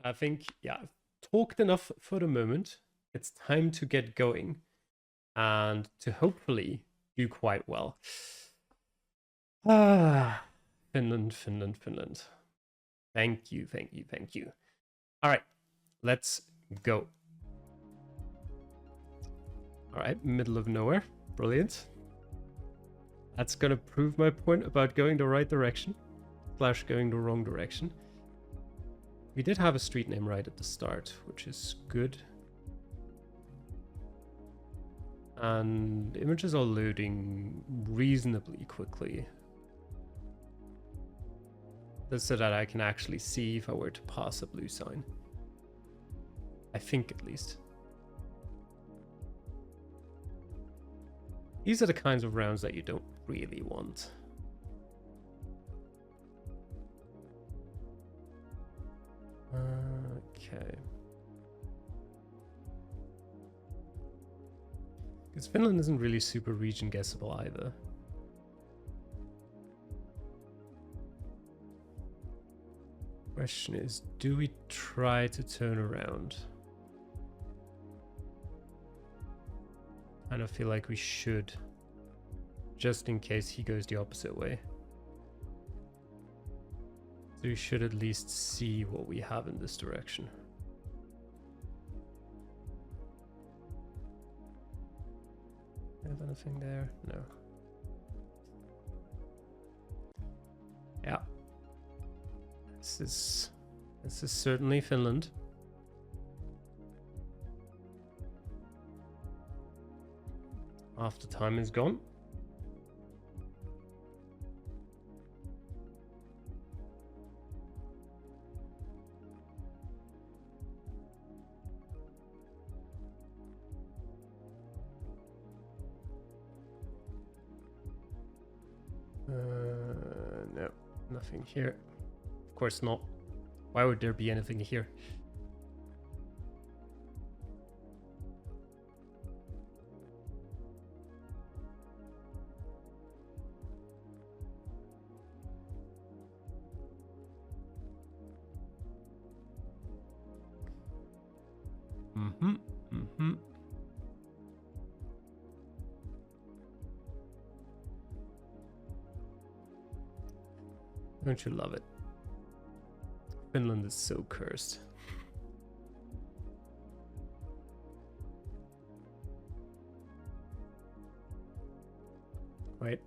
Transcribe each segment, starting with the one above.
I think, yeah, I've talked enough for the moment. It's time to get going and to hopefully do quite well. Ah, Finland, Finland, Finland. Thank you, thank you, thank you. All right, let's go. All right, middle of nowhere. Brilliant. That's gonna prove my point about going the right direction / going the wrong direction. We did have a street name right at the start, which is good. And images are loading reasonably quickly. That's so that I can actually see if I were to pass a blue sign. I think, at least. These are the kinds of rounds that you don't really want. Okay. Because Finland isn't really super region guessable either. Question is, do we try to turn around? I kind of feel like we should, just in case he goes the opposite way. So we should at least see what we have in this direction. Have anything there? No. Yeah. This is certainly Finland. Half the time is gone. No, nothing here. Of course not. Why would there be anything here? Don't you love it? Finland is so cursed. Wait.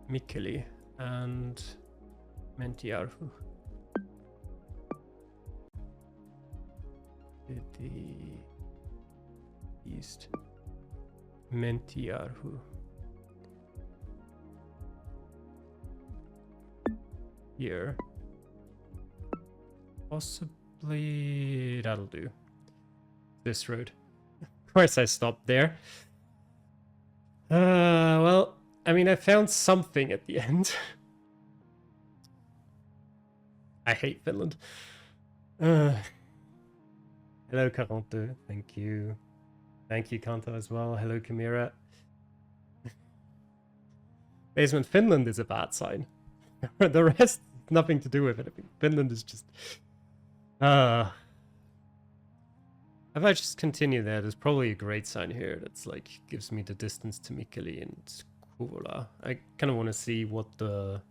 Mikkeli and Mentiarhu. The east. Mentiarhu. Here. Possibly that'll do. This road. Of course I stopped there. Well, I mean, I found something at the end. I hate Finland. Hello, Caronte. Thank you. Thank you, Kanto, as well. Hello, Kimira. Basement Finland is a bad sign. The rest, nothing to do with it. I mean, Finland is just... If I just continue there, there's probably a great sign here that's like, gives me the distance to Mikkeli and Kouvola. I kind of want to see what the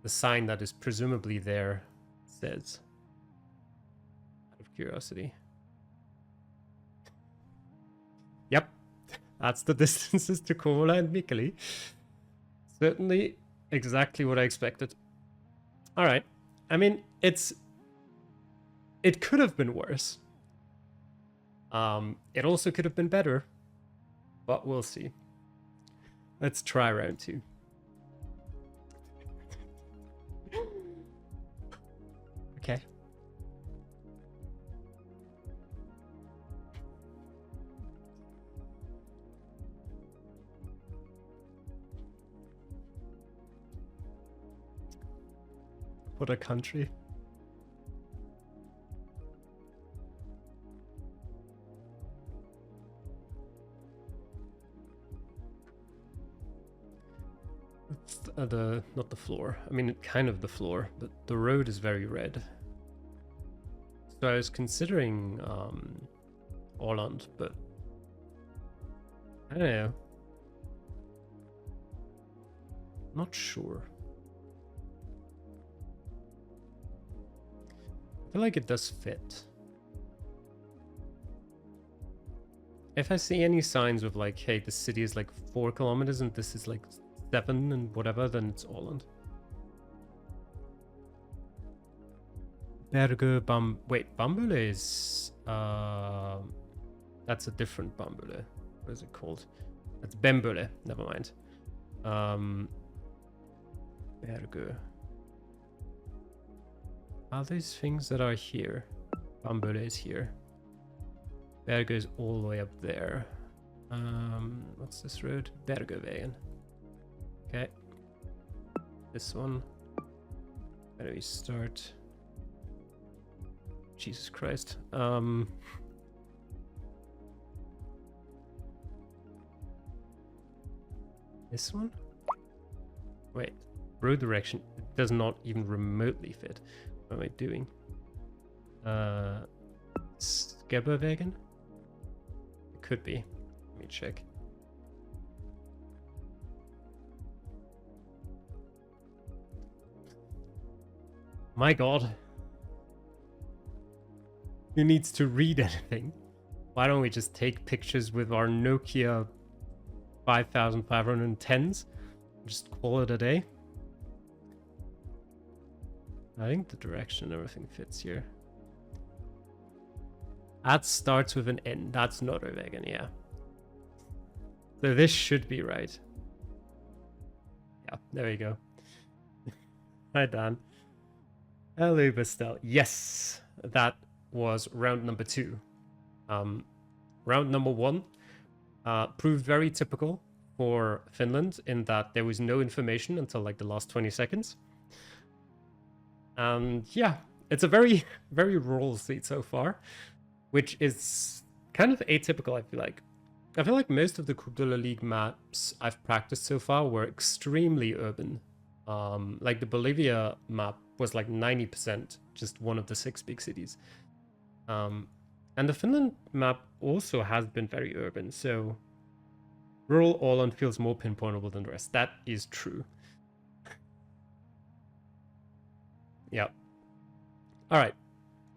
sign that is presumably there says. Out of curiosity. Yep, that's the distances to Kouvola and Mikkeli. Certainly exactly what I expected. All right. I mean, it could have been worse. It also could have been better, but we'll see. Let's try round 2. Okay. What a country. not the floor. I mean, kind of the floor, but the road is very red. So I was considering Åland, but I don't know. Not sure. I feel like it does fit. If I see any signs of like, hey, the city is like 4 kilometers and this is like 7 and whatever, then it's Åland. Wait, Bambule is that's a different Bambule. What is it called? That's Bembule. Never mind. Bergö. Are these things that are here? Bambule is here. Bergö is all the way up there. What's this road? Bergövägen. Okay. This one. Where do we start? Jesus Christ. This one? Wait. Road direction does not even remotely fit. What am I doing? Skebbervägen? It could be. Let me check. My God. Who needs to read anything? Why don't we just take pictures with our Nokia 5510s? Just call it a day. I think the direction and everything fits here. That starts with an N. That's Norrvägen, yeah. So this should be right. Yeah, there we go. Hi, Dan. Hello, Bastel. Yes, that was round number 2. Round number 1 proved very typical for Finland in that there was no information until like the last 20 seconds. And yeah, it's a very, very rural state so far, which is kind of atypical, I feel like. I feel like most of the Coupe de la Ligue maps I've practiced so far were extremely urban. Like the Bolivia map was like 90% just one of the 6 big cities. And the Finland map also has been very urban, so rural Åland feels more pinpointable than the rest. That is true. Yeah. All right.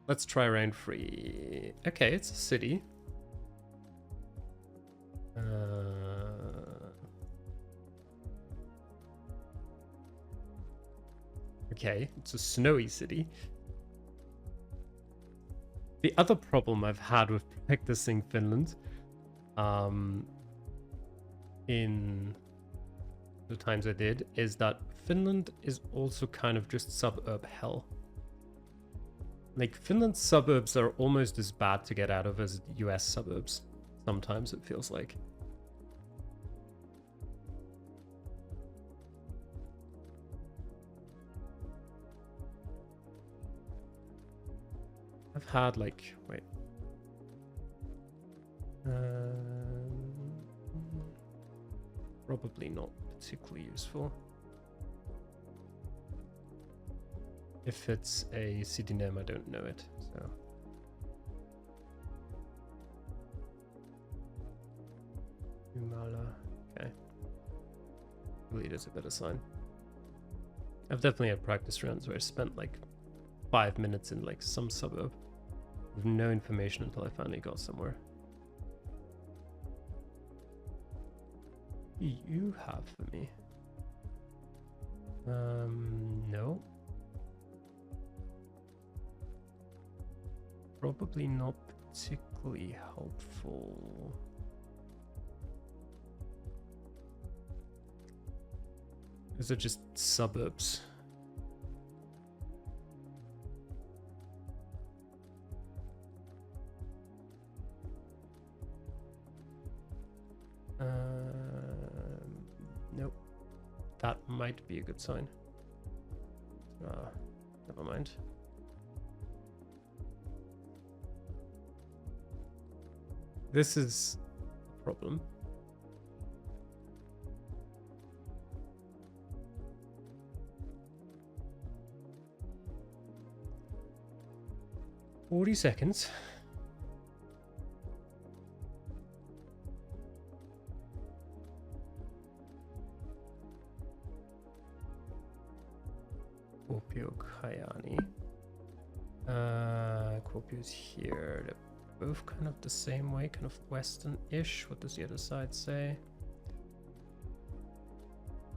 Let's try round 3. Okay, it's a city. Okay, it's a snowy city. The other problem I've had with practicing Finland in the times I did is that Finland is also kind of just suburb hell. Like, Finland's suburbs are almost as bad to get out of as US suburbs. Sometimes it feels like. I've had like, wait. Probably not particularly useful. If it's a city name, I don't know it, so. Umala, okay. Lead is a better sign. I've definitely had practice rounds where I spent like 5 minutes in like some suburb with no information until I finally got somewhere. What do you have for me? No. Probably not particularly helpful. Those are just suburbs. Nope. That might be a good sign. Never mind. This is a problem. 40 seconds. Kuopio Kayani. Kuopio's here. They're both kind of the same way, kind of western-ish. What does the other side say?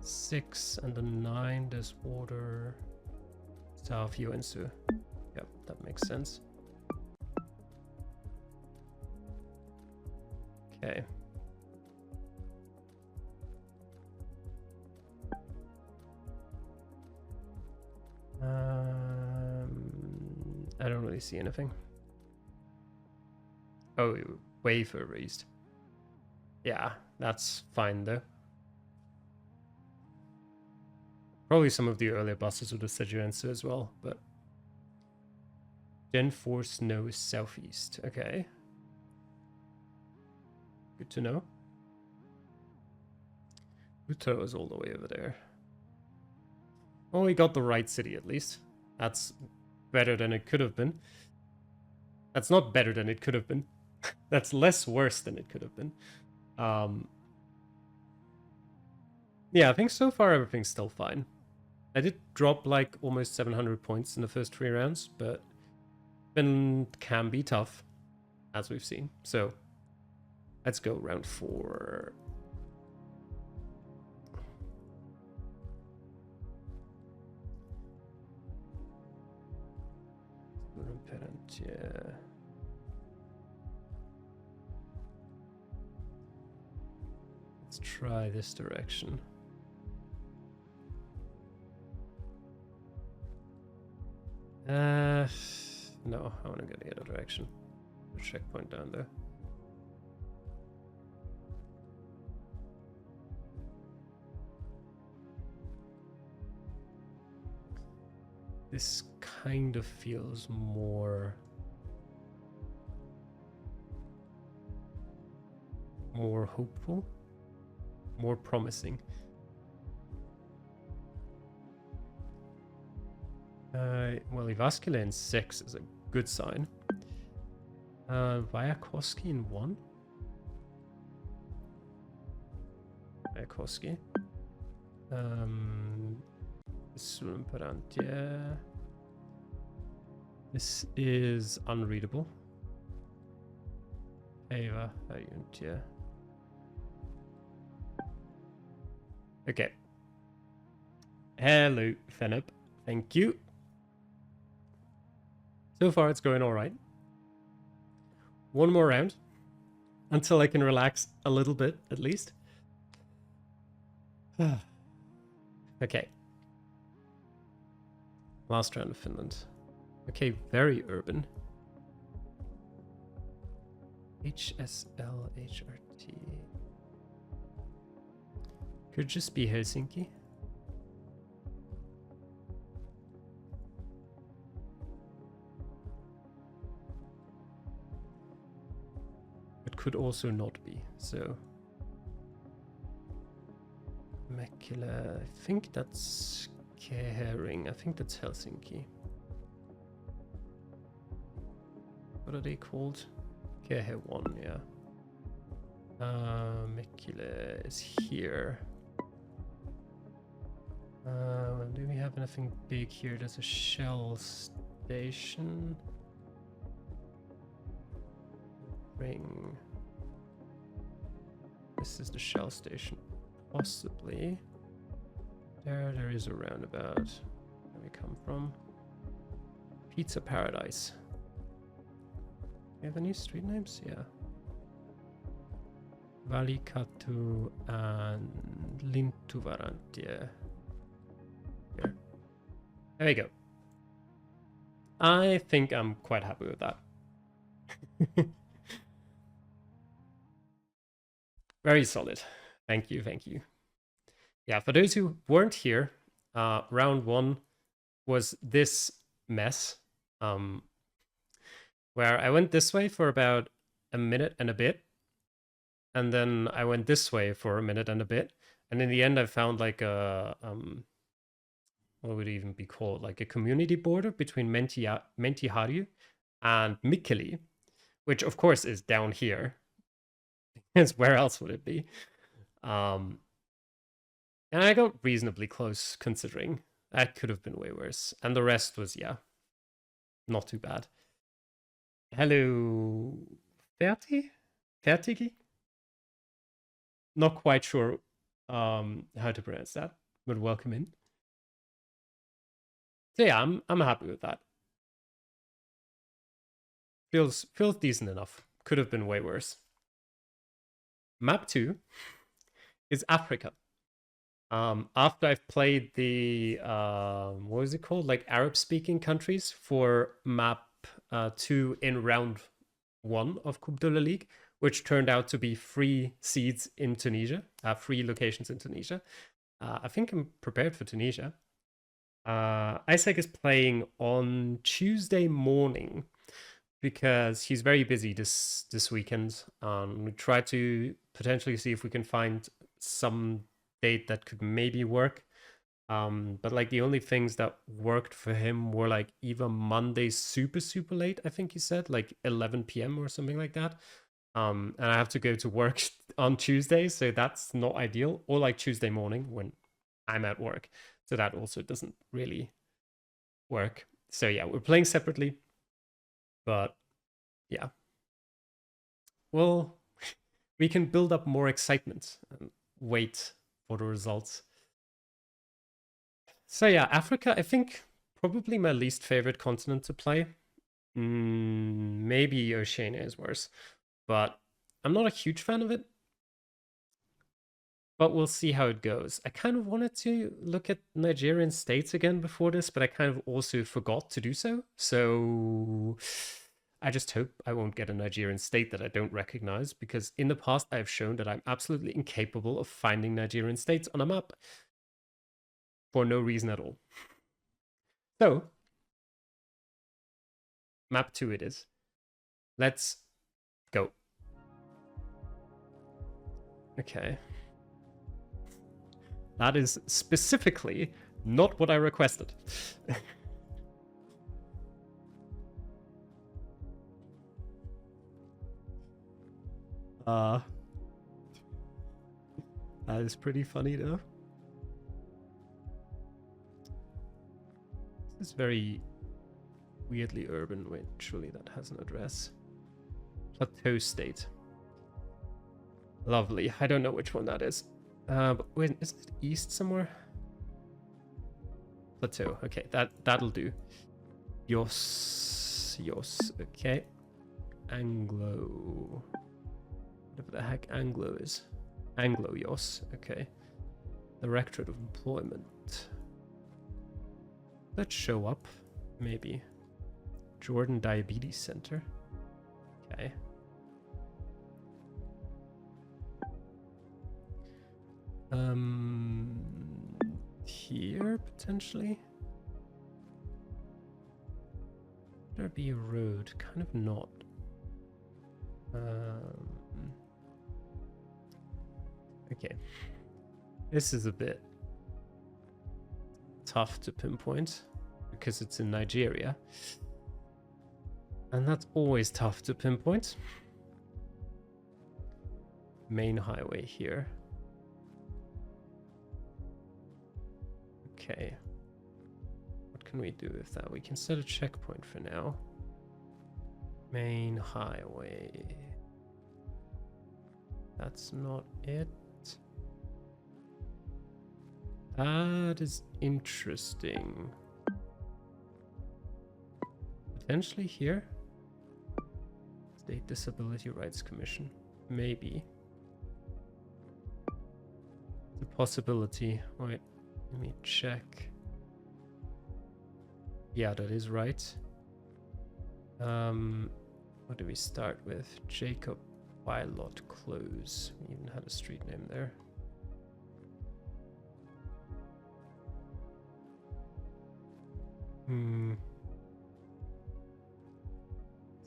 6 and the 9, there's water. South Joensuu. Yep, that makes sense. Okay. I don't really see anything. Oh, wafer raised. Yeah, that's fine though. Probably some of the earlier buses would have said Joensuu as well, but Gen 4 snow southeast. Okay. Good to know. Uto is all the way over there. Well, we got the right city at least. That's better than it could have been. That's not better than it could have been. That's less worse than it could have been. Yeah, I think so far everything's still fine. I did drop like almost 700 points in the first 3 rounds, but Finland can be tough, as we've seen. So let's go round 4. Yeah. Let's try this direction. No, I want to go the other direction. The checkpoint down there. This kind of feels more hopeful, more promising. Well, Ivaskele in 6 is a good sign. Vajakoski in 1. Vajakoski. This is unreadable. Eva, okay. Hello, Fenip. Thank you. So far, it's going all right. One more round until I can relax a little bit, at least. Okay. Last round of Finland. Okay, very urban. HSL, HRT. Could just be Helsinki. It could also not be, so. Mäkelä, I think that's Kehering. I think that's Helsinki. What are they called? Kehe 1, yeah. Mäkelä is here. Do we have anything big here? There's a Shell station. Ring. This is the Shell station. Possibly. There is a roundabout. Where we come from. Pizza Paradise. Do you have any street names? Yeah. Valikatu and Lintuvarantie. Here. There we go. I think I'm quite happy with that. Very solid. Thank you, thank you. Yeah, for those who weren't here, round 1 was this mess, where I went this way for about a minute and a bit, and then I went this way for a minute and a bit, and in the end I found like a, what would it even be called? Like a community border between Mentiharju and Mikkeli, which of course is down here. Because where else would it be? And I got reasonably close considering. That could have been way worse. And the rest was, yeah, not too bad. Hello, Fertigi? Not quite sure how to pronounce that, but welcome in. So yeah, I'm happy with that. Feels decent enough. Could have been way worse. Map 2 is Africa. After I've played the what is it called? Like Arab speaking countries for map 2 in round 1 of Coupe de la Ligue, which turned out to be 3 seeds in Tunisia, 3 locations in Tunisia. I think I'm prepared for Tunisia. Isaac is playing on Tuesday morning because he's very busy this weekend. We try to potentially see if we can find some date that could maybe work. But like the only things that worked for him were like either Monday super late, I think he said, like 11 p.m. or something like that. And I have to go to work on Tuesday, so that's not ideal. Or like Tuesday morning when I'm at work. So that also doesn't really work. So yeah, we're playing separately. But yeah. Well, we can build up more excitement and wait for the results. So yeah, Africa, I think probably my least favorite continent to play. Maybe Oceania is worse, but I'm not a huge fan of it. But we'll see how it goes. I kind of wanted to look at Nigerian states again before this, but I kind of also forgot to do so. So I just hope I won't get a Nigerian state that I don't recognize, because in the past I have shown that I'm absolutely incapable of finding Nigerian states on a map for no reason at all. So, map 2 it is. Let's go. Okay. That is specifically not what I requested. That is pretty funny though. This is very weirdly urban. Wait, surely that has an address. Plateau State. Lovely. I don't know which one that is. But wait, is it east somewhere? Plateau. Okay, that'll do. Yos. Okay. Anglo. Whatever the heck Anglo is. Anglo Yos. Okay. Directorate of Employment. Let's show up. Maybe. Jordan Diabetes Center. Okay. Here potentially. There be a road, kind of not. Okay. This is a bit tough to pinpoint because it's in Nigeria. And that's always tough to pinpoint. Main highway here. Okay. What can we do with that? We can set a checkpoint for now. Main highway. That's not it. That is interesting. Potentially here? State Disability Rights Commission. Maybe. It's a possibility. Wait, let me check. Yeah, that is right. What do we start with? Jacob Wylot Close. We even had a street name there.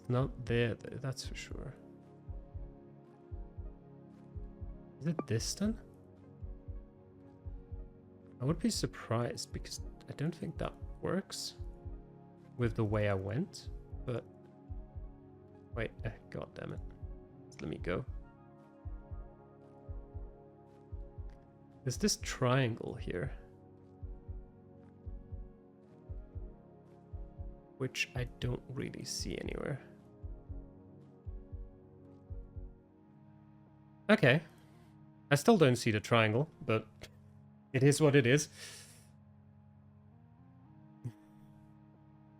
It's not there, that's for sure. Is it this then? I would be surprised because I don't think that works with the way I went, but Wait, god damn it. Let me go. There's this triangle here, which I don't really see anywhere. Okay. I still don't see the triangle, but it is what it is.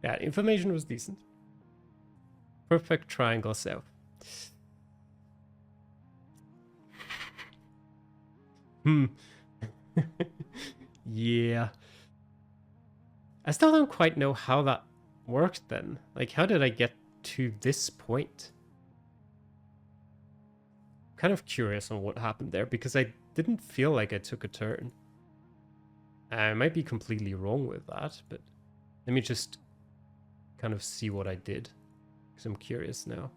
Yeah, information was decent. Perfect triangle south. Yeah. I still don't quite know how that worked then. Like, how did I get to this point? I'm kind of curious on what happened there, because I didn't feel like I took a turn. I might be completely wrong with that, but let me just kind of see what I did, because I'm curious now.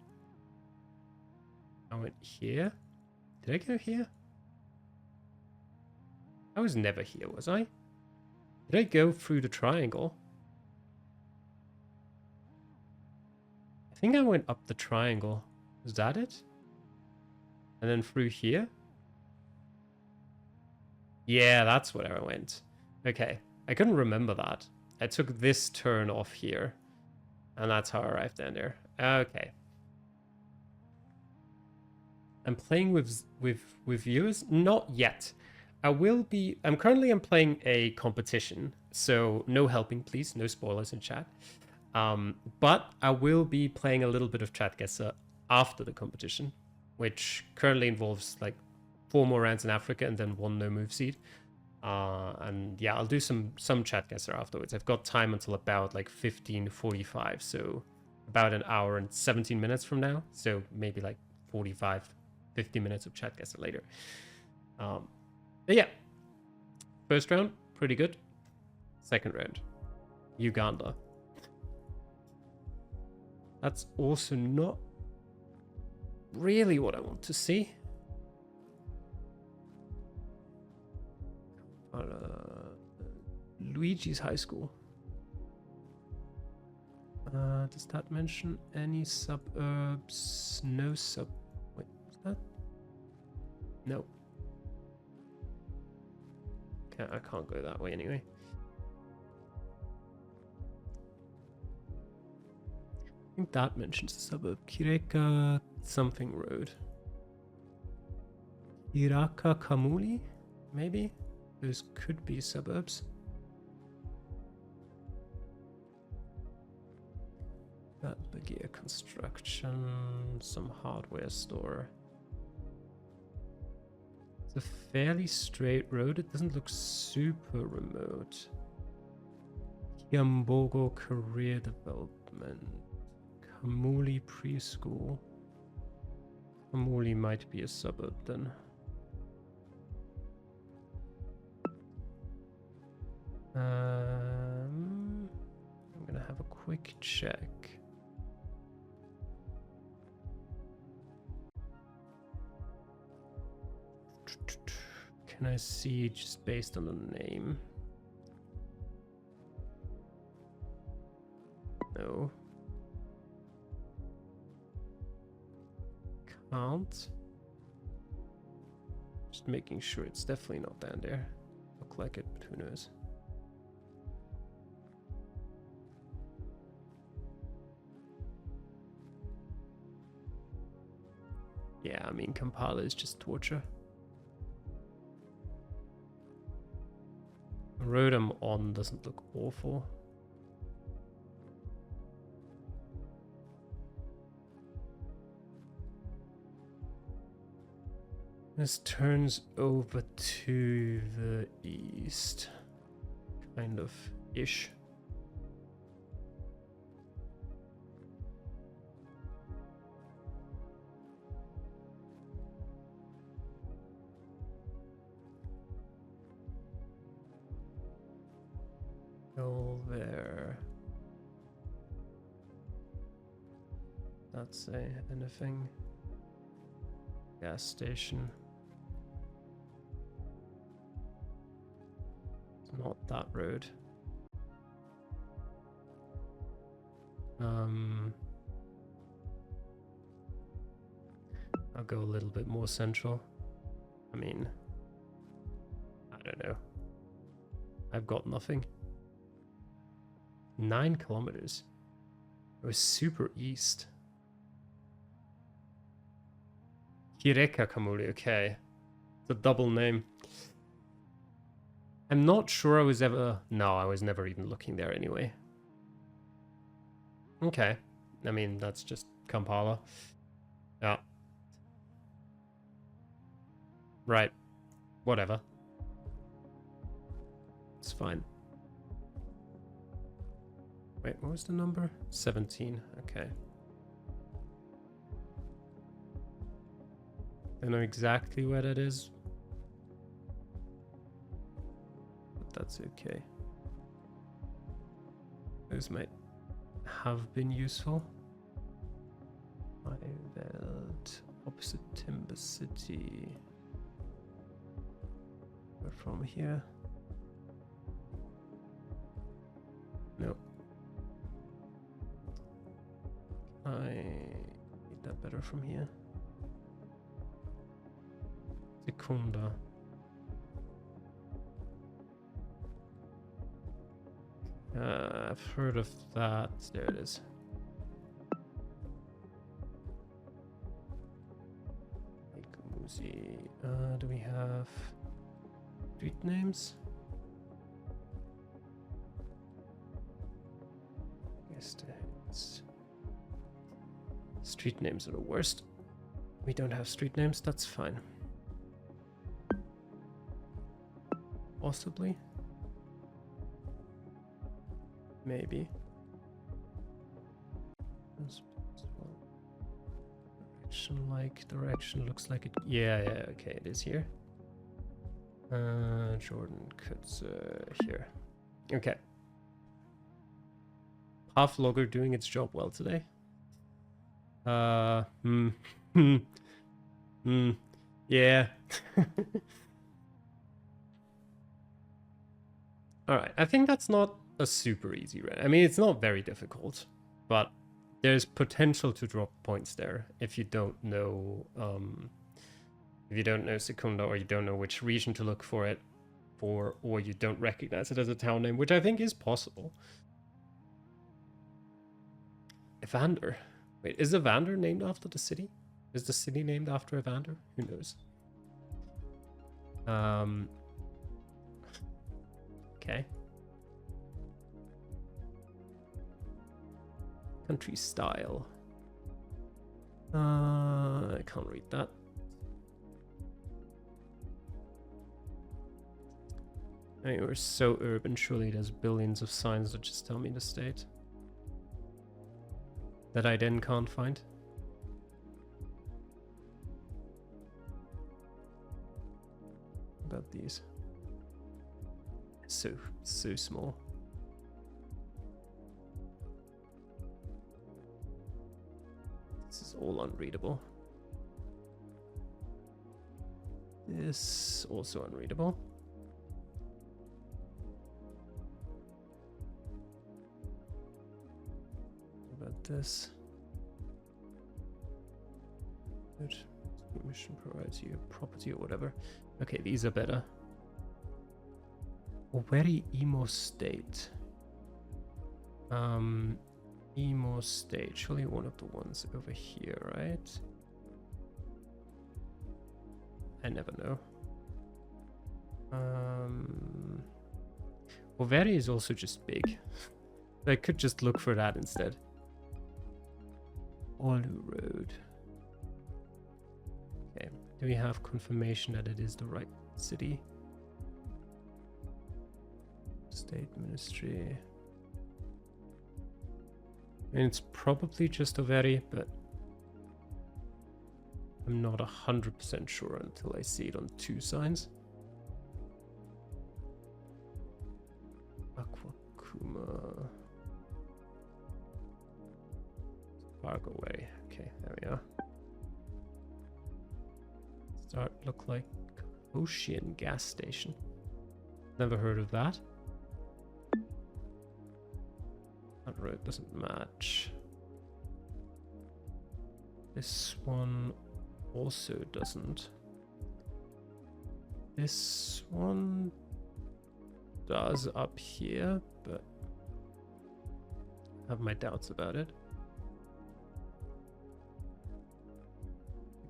I went here. Did I go here? I was never here, was I? Did I go through the triangle? I think I went up the triangle. Is that it? And then through here? Yeah, that's where I went. Okay, I couldn't remember that. I took this turn off here, and that's how I arrived down there. Okay. I'm playing with viewers? Not yet. I'm currently playing a competition, so no helping, please. No spoilers in chat. But I will be playing a little bit of GeoGuessr after the competition, which currently involves like 4 more rounds in Africa and then 1 no move seed. And yeah, I'll do some GeoGuessr afterwards. I've got time until about like 15:45, so about an hour and 17 minutes from now. So maybe like 50 minutes of GeoGuessr later. But yeah, first round, pretty good. Second round, Uganda. That's also not really what I want to see. Luigi's high school. Does that mention any suburbs? No sub... Wait, is that? No. Okay, I can't go that way anyway. I think that mentions the suburb. Kireka something road. Kiraka Kamuli? Maybe? Those could be suburbs. That Bagia construction, some hardware store. It's a fairly straight road. It doesn't look super remote. Kiambogo career development. Kamuli preschool. Kamuli might be a suburb then. I'm gonna have a quick check. Can I see just based on the name? No. Can't. Just making sure it's definitely not down there. Look like it, but who knows? Yeah, I mean, Kampala is just torture. The road I'm on doesn't look awful. This turns over to the east. Kind of ish. Go there. Not say anything. Gas station. It's not that road. I'll go a little bit more central. I mean, I don't know. I've got nothing. 9 kilometers. It was super east. Hireka Kamuri, okay. It's a double name. I'm not sure I was ever... No, I was never even looking there anyway. Okay. I mean, that's just Kampala. Yeah. Right. Whatever. It's fine. Wait, what was the number? 17. Okay. I know exactly where that is. But that's okay. Those might have been useful. Highveld, opposite Timber City. We're from here. Nope. I need that better from here. Secunda. I've heard of that. There it is. Do we have street names? Yes, it's... Street names are the worst. We don't have street names, that's fine. Possibly. Maybe. Direction looks like it. Yeah, okay, it is here. Jordan cuts here. Okay. Half logger doing its job well today. Yeah. Alright, I think that's not a super easy run. I mean, it's not very difficult, but there's potential to drop points there if you don't know Secunda, or you don't know which region to look for it for, or you don't recognize it as a town name, which I think is possible. Evander. Wait, is Evander named after the city? Is the city named after Evander? Who knows? Okay. Country style. I can't read that. I mean, we're so urban, surely there's billions of signs that just tell me the state. That I then can't find. What about these? So small. This is all unreadable. This also unreadable. What about this? Good. Mission provides you property or whatever. Okay, these are better. Very emo state. Emo state. Surely one of the ones over here, right? I never know. Overi is also just big. I could just look for that instead. Olu Road. Okay. Do we have confirmation that it is the right city? State Ministry. I mean, it's probably just Overi, but I'm not 100% sure until I see it on 2 signs. Aquacuma. Fargaway. Okay, there we are. Start look like Ocean gas station. Never heard of that. That road doesn't match. This one also doesn't. This one does up here, but I have my doubts about it.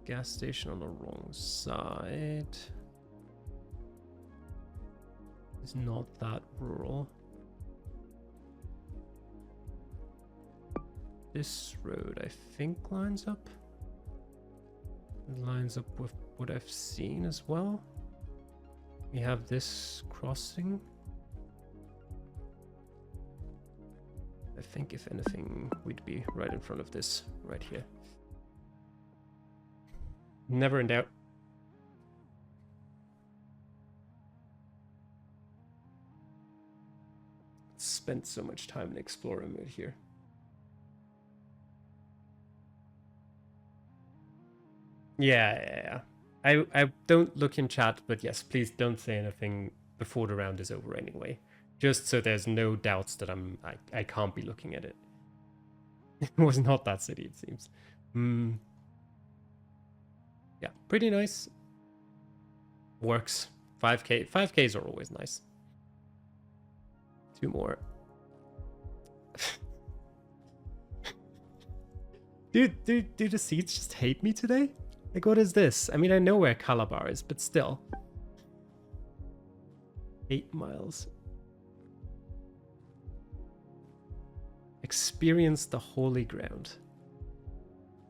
Gas station on the wrong side. It's not that rural. This road, I think, lines up. It lines up with what I've seen as well. We have this crossing. I think, if anything, we'd be right in front of this, right here. Never in doubt. Spent so much time in explorer mode here. Yeah. I don't look in chat, but yes, please don't say anything before the round is over anyway. Just so there's no doubts that I can't be looking at it. It was not that city, it seems. Yeah, pretty nice. Works. 5k. 5ks are always nice. 2 more. Dude, do the seeds just hate me today? Like, what is this? I mean, I know where Calabar is, but still. 8 miles. Experience the holy ground.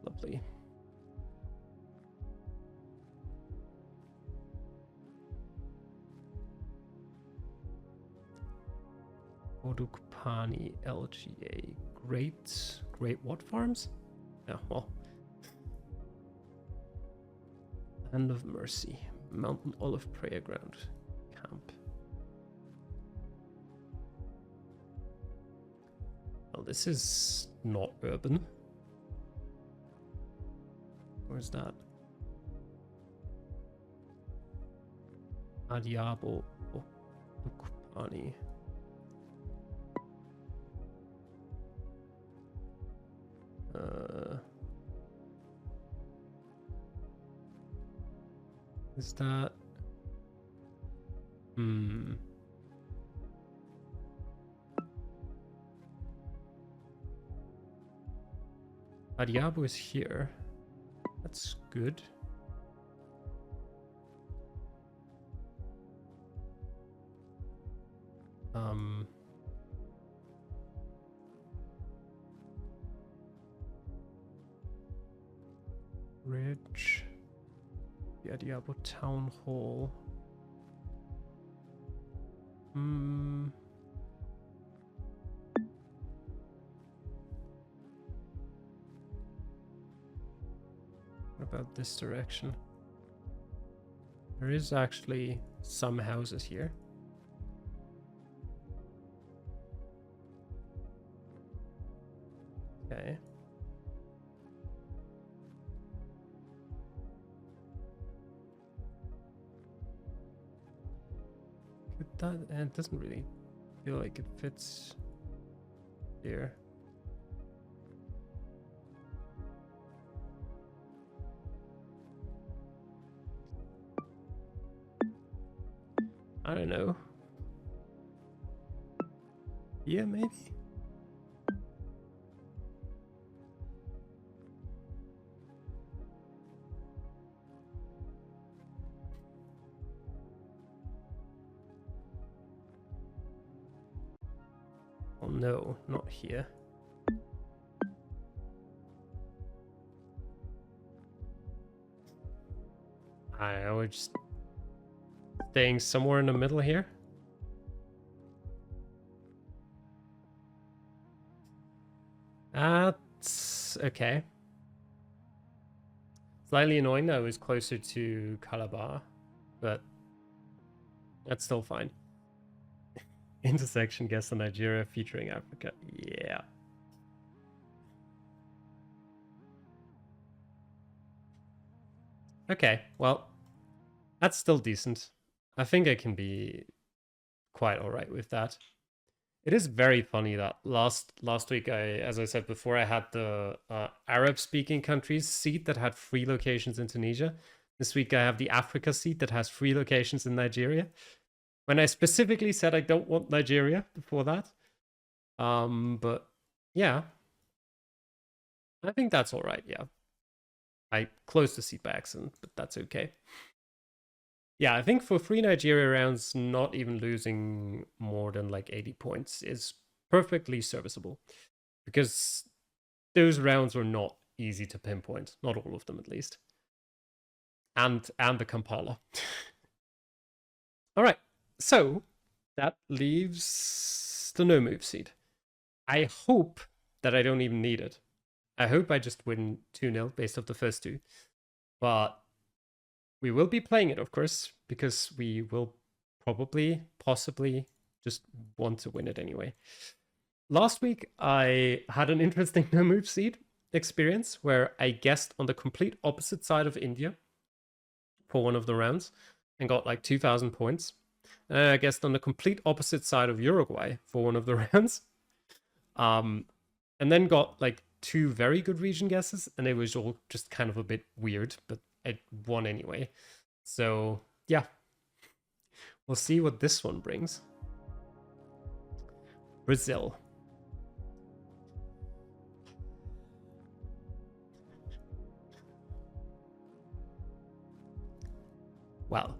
Lovely. Odukpani LGA. Great what farms? Yeah, well. Land of Mercy. Mountain Olive Prayer Ground. Camp. Well, this is not urban. Where's that? Adiabo Odukpani. Is that... Adiabo is here. That's good. Ridge. The Adiabo Town Hall. What about this direction? There is actually some houses here. Okay. It doesn't really feel like it fits here. I don't know. Yeah, maybe. Oh no, not here. I was just staying somewhere in the middle here. That's okay. Slightly annoying that I was closer to Calabar, but that's still fine. Intersection guess on Nigeria featuring Africa. Yeah. Okay, well, that's still decent. I think I can be quite alright with that. It is very funny that last week, as I said before, I had the Arab-speaking countries seat that had 3 locations in Tunisia. This week I have the Africa seat that has 3 locations in Nigeria. When I specifically said I don't want Nigeria before that. But yeah, I think that's all right. Yeah, I closed the seat by accident, but that's okay. Yeah, I think for 3 Nigeria rounds, not even losing more than like 80 points is perfectly serviceable, because those rounds were not easy to pinpoint, not all of them at least. And the Kampala. All right, so that leaves the no move seed. I hope that I don't even need it. I hope I just win 2-0 based off the first 2. But we will be playing it, of course, because we will probably, possibly just want to win it anyway. Last week, I had an interesting no move seed experience where I guessed on the complete opposite side of India for one of the rounds and got like 2,000 points. And I guessed on the complete opposite side of Uruguay for one of the rounds. And then got like 2 very good region guesses, and it was all just kind of a bit weird, but I won anyway. So yeah, we'll see what this one brings. Brazil. Well,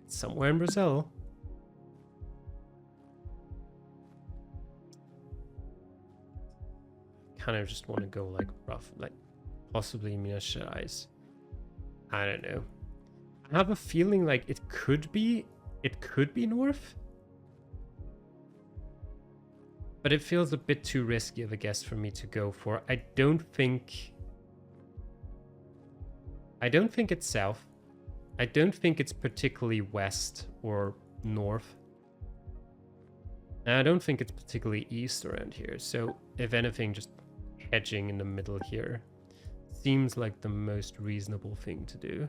somewhere in Brazil. Kind of just want to go like rough, like possibly Minas Gerais. I don't know. I have a feeling like it could be north, but it feels a bit too risky of a guess for me to go for. I don't think it's south. I don't think it's particularly west or north. And I don't think it's particularly east around here. So if anything, just hedging in the middle here seems like the most reasonable thing to do.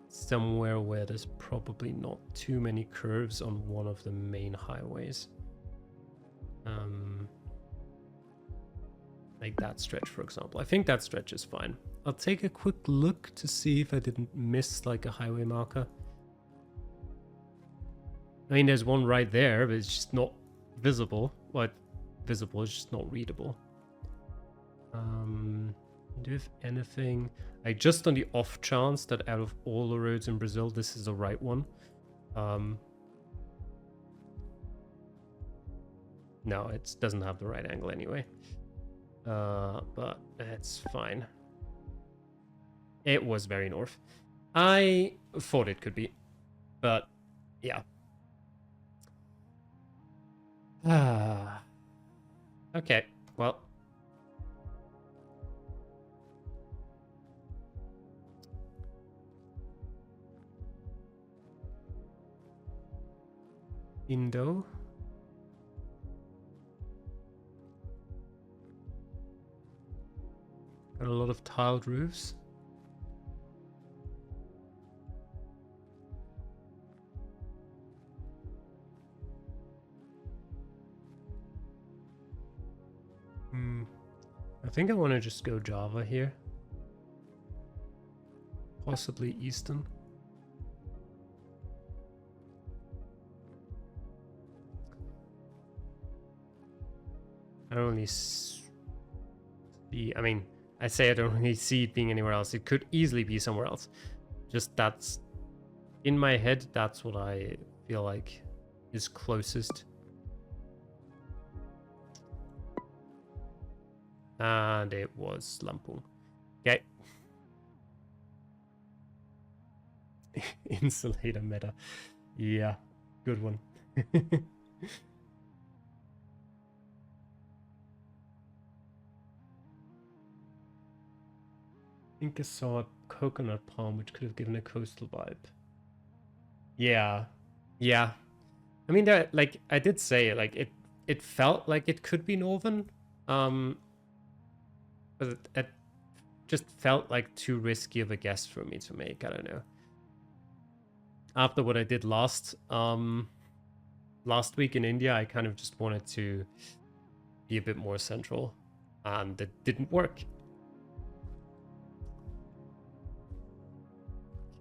Somewhere where there's probably not too many curves on one of the main highways. Like that stretch, for example. I think that stretch is fine. I'll take a quick look to see if I didn't miss like a highway marker. I mean, there's one right there, but it's just not visible. Well, visible, it's just not readable. Do if anything, just on the off chance that out of all the roads in Brazil, this is the right one. No, it doesn't have the right angle anyway. But it's fine. It was very north. I thought it could be, but yeah. Okay, well. Indo. Got a lot of tiled roofs. I think I want to just go Java here. Possibly Eastern. I don't really see... I mean, I say I don't really see it being anywhere else. It could easily be somewhere else. Just that's... in my head, that's what I feel like is closest. And it was Lampung. Okay. Insulator meta. Yeah, good one. I think I saw a coconut palm, which could have given a coastal vibe. Yeah. Yeah. I mean, like, I did say, like, it felt like it could be northern. But it just felt like too risky of a guess for me to make. I don't know. after what I did last week in India, I kind of just wanted to be a bit more central, and it didn't work.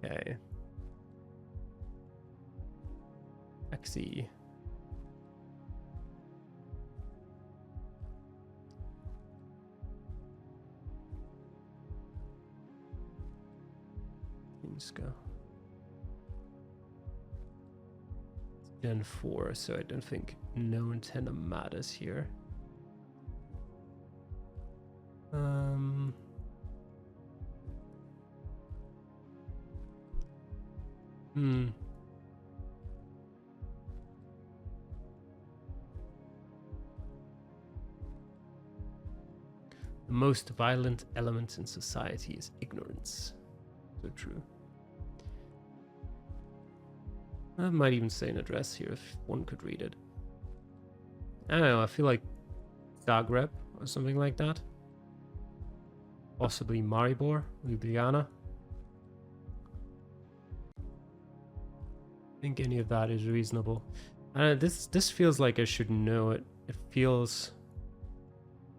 Okay. XE. Let's go. Gen 4, so I don't think no antenna matters here. The most violent element in society is ignorance. So true. I might even say an address here if one could read it. I don't know, I feel like Zagreb or something like that. Possibly Maribor, Ljubljana. I think any of that is reasonable. This feels like I should know it. It feels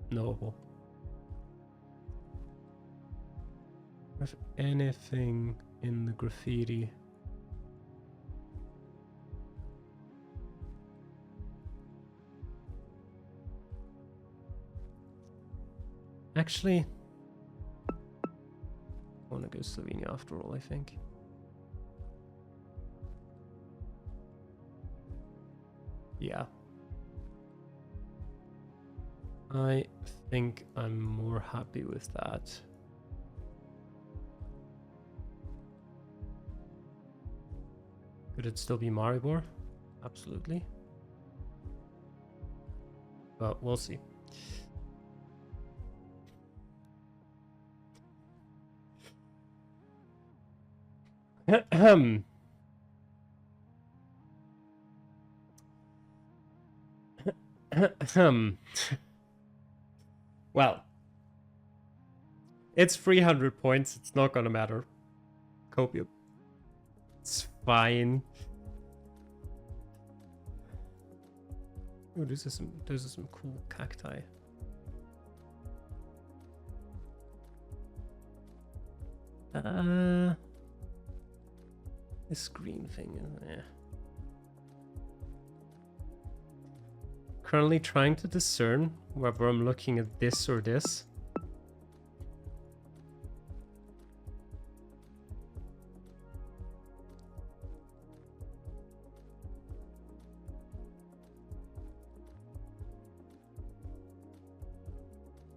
knowable. If anything in the graffiti. Actually, I want to go Slovenia after all, I think. Yeah. I think I'm more happy with that. Could it still be Maribor? Absolutely. But we'll see. Well, it's 300 points. It's not gonna matter. Coupe. It's fine. Oh, those are some cool cacti. This green thing, yeah. Currently trying to discern whether I'm looking at this or this.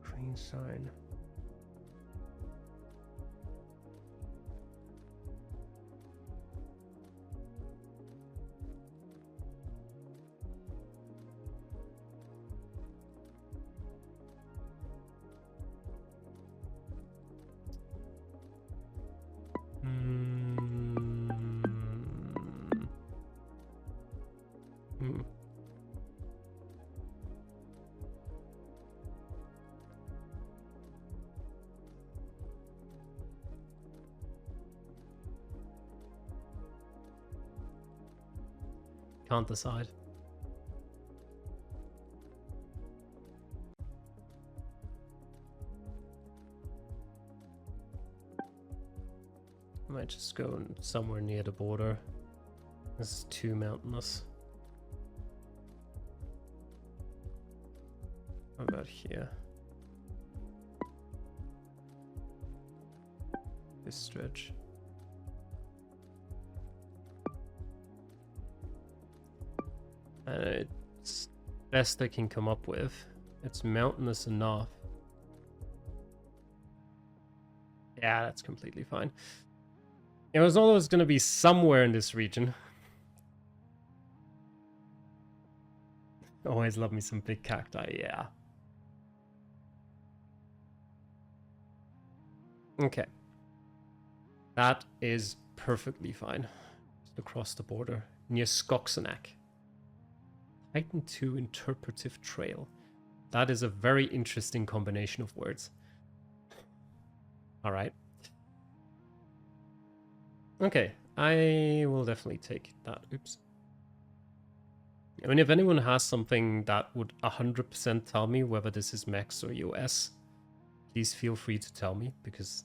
Green sign. Can't decide. I might just go somewhere near the border. This is too mountainous. How about here? This stretch. And it's best I can come up with. It's mountainous enough. Yeah, that's completely fine. It was always going to be somewhere in this region. Always love me some big cacti, yeah. Okay. That is perfectly fine. Just across the border, near Skoksenak. Titan 2 Interpretive Trail. That is a very interesting combination of words. All right. Okay, I will definitely take that. Oops. I mean, if anyone has something that would 100% tell me whether this is Mex or US, please feel free to tell me, because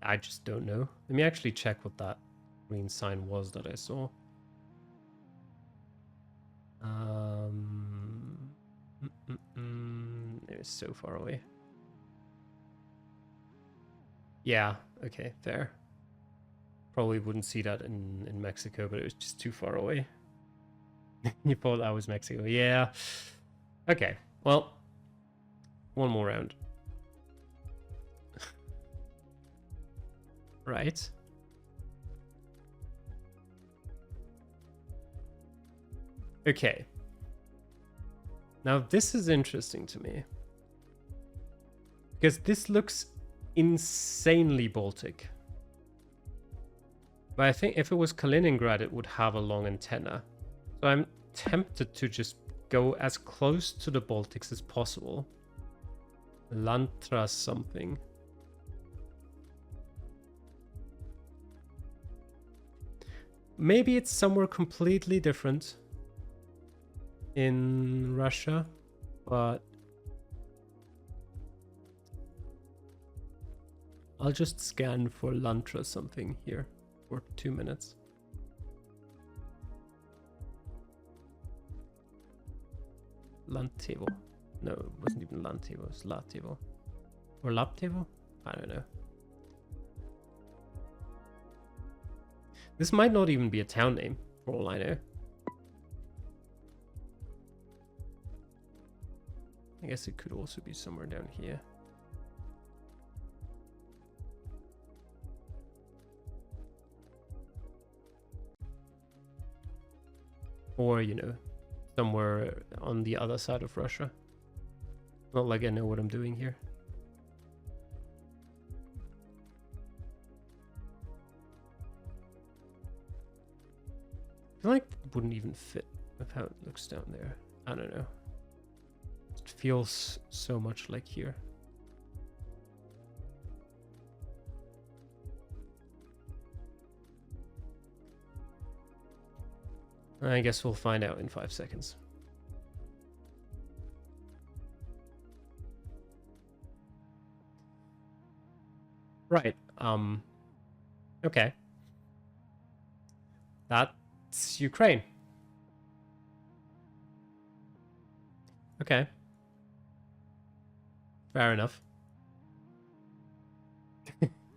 I just don't know. Let me actually check what that green sign was that I saw. It was so far away. Yeah, okay, fair. Probably wouldn't see that in Mexico, but it was just too far away. You thought that was Mexico. Yeah. Okay, well, one more round. Right. Okay. Now this is interesting to me, because this looks insanely Baltic. But I think if it was Kaliningrad, it would have a long antenna. So I'm tempted to just go as close to the Baltics as possible. Lantra something. Maybe it's somewhere completely different in Russia, but I'll just scan for Lantra something here for 2 minutes. Lantevo. No, it wasn't even Lantevo, it was Latevo. Or Laptevo? I don't know. This might not even be a town name, for all I know. I guess it could also be somewhere down here. Or, you know, somewhere on the other side of Russia. Not like I know what I'm doing here. I feel like it wouldn't even fit with how it looks down there. I don't know. It feels so much like here. I guess we'll find out in 5 seconds. Right. Okay. That's Ukraine. Okay. Fair enough.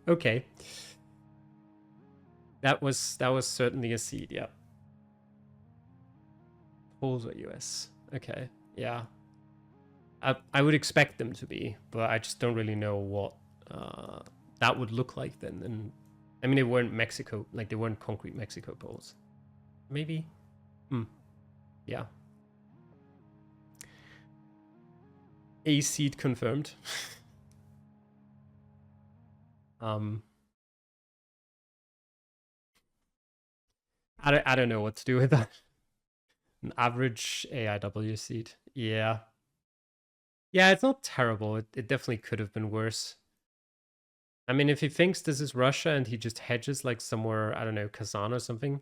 Okay. That was certainly a seed, yeah. Poles are US. Okay. Yeah. I would expect them to be, but I just don't really know what that would look like then. And I mean, they weren't Mexico, like they weren't concrete Mexico poles. Maybe. Yeah. A seed confirmed. I don't know what to do with that. An average AIW seed. Yeah. Yeah, it's not terrible. It definitely could have been worse. I mean, if he thinks this is Russia and he just hedges like somewhere, I don't know, Kazan or something.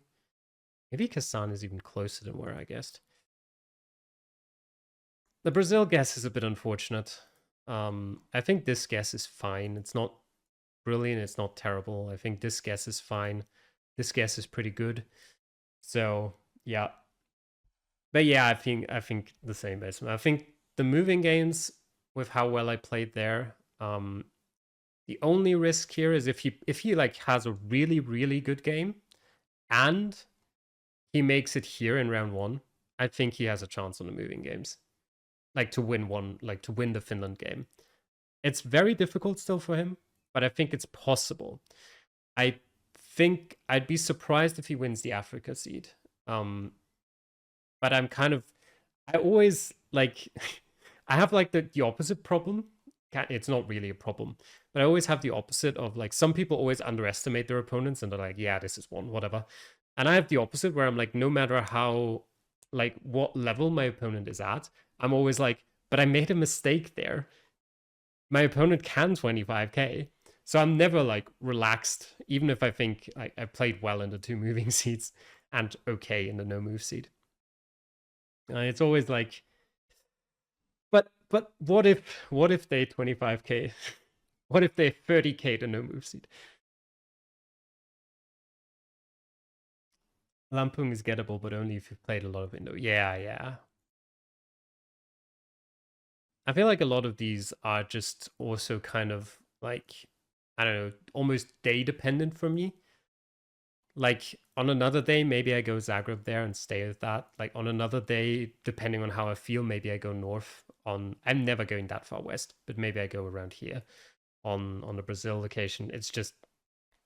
Maybe Kazan is even closer than where I guessed. The Brazil guess is a bit unfortunate. I think this guess is fine. It's not brilliant. It's not terrible. I think this guess is fine. This guess is pretty good. So yeah. But yeah, I think the same basically. I think the moving games, with how well I played there, the only risk here is if he like has a really, really good game and he makes it here in round 1, I think he has a chance on the moving games. Like to win the Finland game. It's very difficult still for him, but I think it's possible. I think I'd be surprised if he wins the Africa seed. But I'm kind of, I always like, I have like the opposite problem. It's not really a problem, but I always have the opposite of like, some people always underestimate their opponents and they're like, yeah, this is one, whatever. And I have the opposite where I'm like, no matter how, like what level my opponent is at, I'm always like, but I made a mistake there. My opponent can 25k. So I'm never like relaxed, even if I think I played well in the 2 moving seats and okay in the no move seat. It's always like, but what if they 25k? What if they 30k to no move seat? Lampung is gettable, but only if you've played a lot of window. Yeah. I feel like a lot of these are just also kind of like, I don't know, almost day dependent for me. Like on another day, maybe I go Zagreb there and stay with that. Like on another day, depending on how I feel, maybe I go north on, I'm never going that far west, but maybe I go around here on the Brazil location. It's just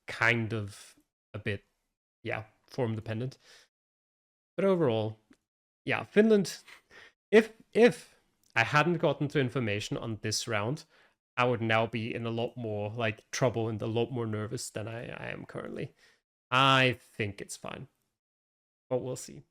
kind of a bit, yeah, form dependent. But overall, yeah, Finland, if I hadn't gotten to information on this round, I would now be in a lot more like trouble and a lot more nervous than I am currently. I think it's fine, but we'll see.